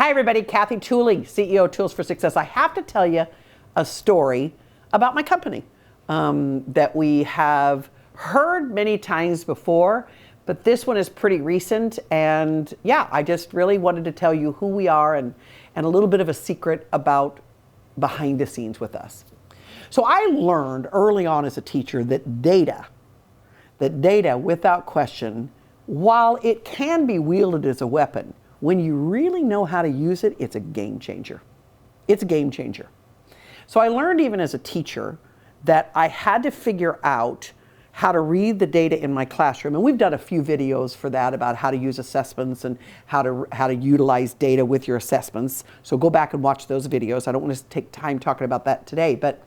Hi everybody, Kathy Tooley, CEO of Tools for Success. I have to tell you a story about my company that we have heard many times before, but this one is pretty recent. And yeah, I just really wanted to tell you who we are and a little bit of a secret about behind the scenes with us. So I learned early on as a teacher that data without question, while it can be wielded as a weapon, when you really know how to use it, it's a game changer. It's a game changer. So I learned even as a teacher that I had to figure out how to read the data in my classroom. And we've done a few videos for that about how to use assessments and how to utilize data with your assessments. So go back and watch those videos. I don't want to take time talking about that today, but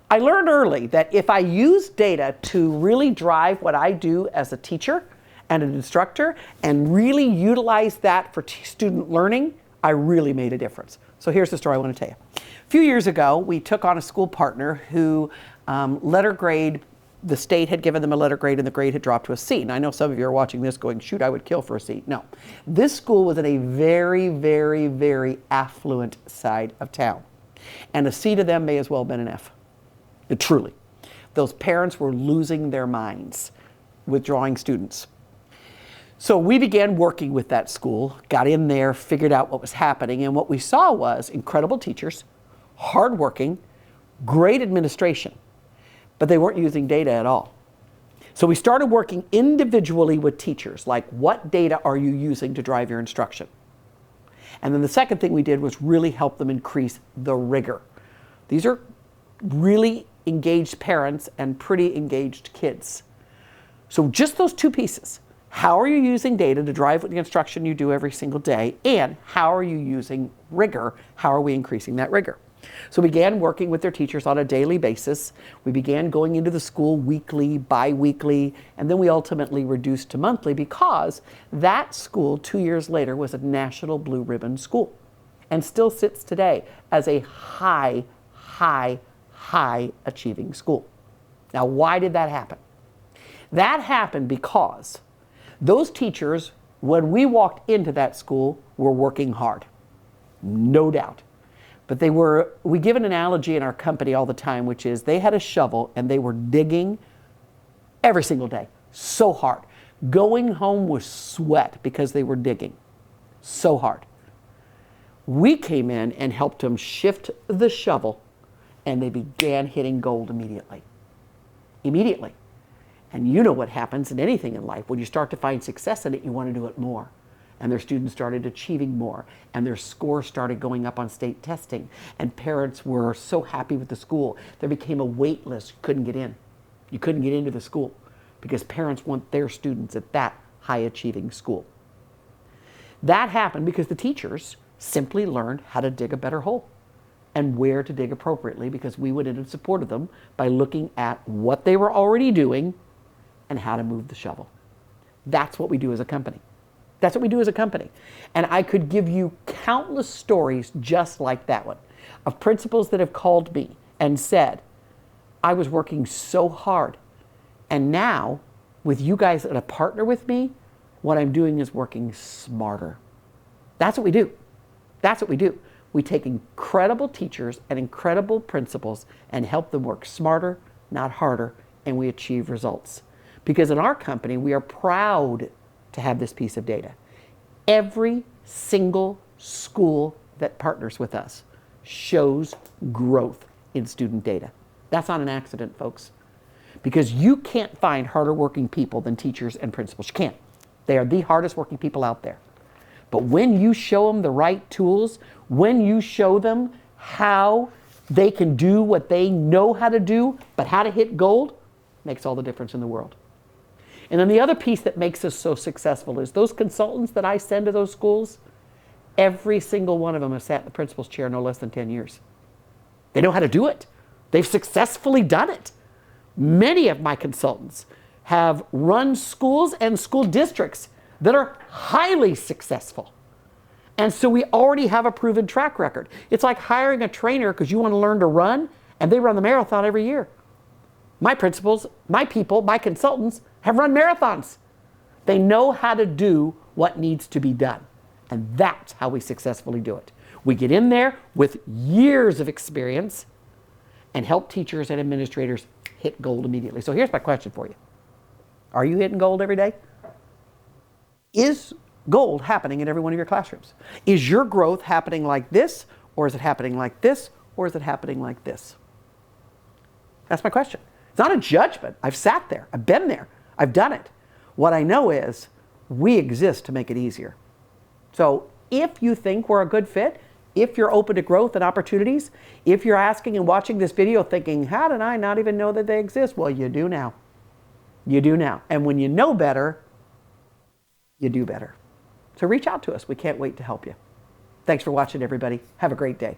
I learned early that if I use data to really drive what I do as a teacher and an instructor and really utilize that for student learning, I really made a difference. So here's the story I want to tell you. A few years ago, we took on a school partner who letter grade, the state had given them a letter grade and the grade had dropped to a C. And I know some of you are watching this going, shoot, I would kill for a C. No, this school was in a very, very, very affluent side of town. And a C to them may as well have been an F. Truly. Those parents were losing their minds withdrawing students. So we began working with that school, got in there, figured out what was happening, and what we saw was incredible teachers, hardworking, great administration, but they weren't using data at all. So we started working individually with teachers, like what data are you using to drive your instruction? And then the second thing we did was really help them increase the rigor. These are really engaged parents and pretty engaged kids. So just those two pieces. How are you using data to drive the instruction you do every single day? And how are you using rigor? How are we increasing that rigor? So we began working with their teachers on a daily basis. We began going into the school weekly, bi-weekly, and then we ultimately reduced to monthly because that school 2 years later was a national blue ribbon school and still sits today as a high achieving school. Now, why did that happen? That happened because those teachers, when we walked into that school, were working hard, no doubt. But we give an analogy in our company all the time, which is they had a shovel and they were digging every single day, so hard. Going home with sweat because they were digging so hard. We came in and helped them shift the shovel and they began hitting gold immediately. Immediately. And you know what happens in anything in life. When you start to find success in it, you want to do it more. And their students started achieving more. And their scores started going up on state testing. And parents were so happy with the school. There became a wait list. You couldn't get in. You couldn't get into the school because parents want their students at that high achieving school. That happened because the teachers simply learned how to dig a better hole and where to dig appropriately, because we went in and supported them by looking at what they were already doing and how to move the shovel. That's what we do as a company. That's what we do as a company. And I could give you countless stories just like that one of principals that have called me and said, I was working so hard, and now with you guys that are a partner with me, what I'm doing is working smarter. That's what we do. That's what we do. We take incredible teachers and incredible principals and help them work smarter, not harder, and we achieve results. Because in our company, we are proud to have this piece of data. Every single school that partners with us shows growth in student data. That's not an accident, folks. Because you can't find harder working people than teachers and principals. You can't. They are the hardest working people out there. But when you show them the right tools, when you show them how they can do what they know how to do, but how to hit gold, makes all the difference in the world. And then the other piece that makes us so successful is those consultants that I send to those schools, every single one of them has sat in the principal's chair no less than 10 years. They know how to do it. They've successfully done it. Many of my consultants have run schools and school districts that are highly successful. And so we already have a proven track record. It's like hiring a trainer because you want to learn to run, and they run the marathon every year. My principals, my people, my consultants have run marathons. They know how to do what needs to be done. And that's how we successfully do it. We get in there with years of experience and help teachers and administrators hit gold immediately. So here's my question for you. Are you hitting gold every day? Is gold happening in every one of your classrooms? Is your growth happening like this, or is it happening like this, or is it happening like this? That's my question. It's not a judgment. I've sat there. I've been there. I've done it. What I know is we exist to make it easier. So if you think we're a good fit, if you're open to growth and opportunities, if you're asking and watching this video thinking, how did I not even know that they exist? Well, you do now. You do now. And when you know better, you do better. So reach out to us. We can't wait to help you. Thanks for watching, everybody. Have a great day.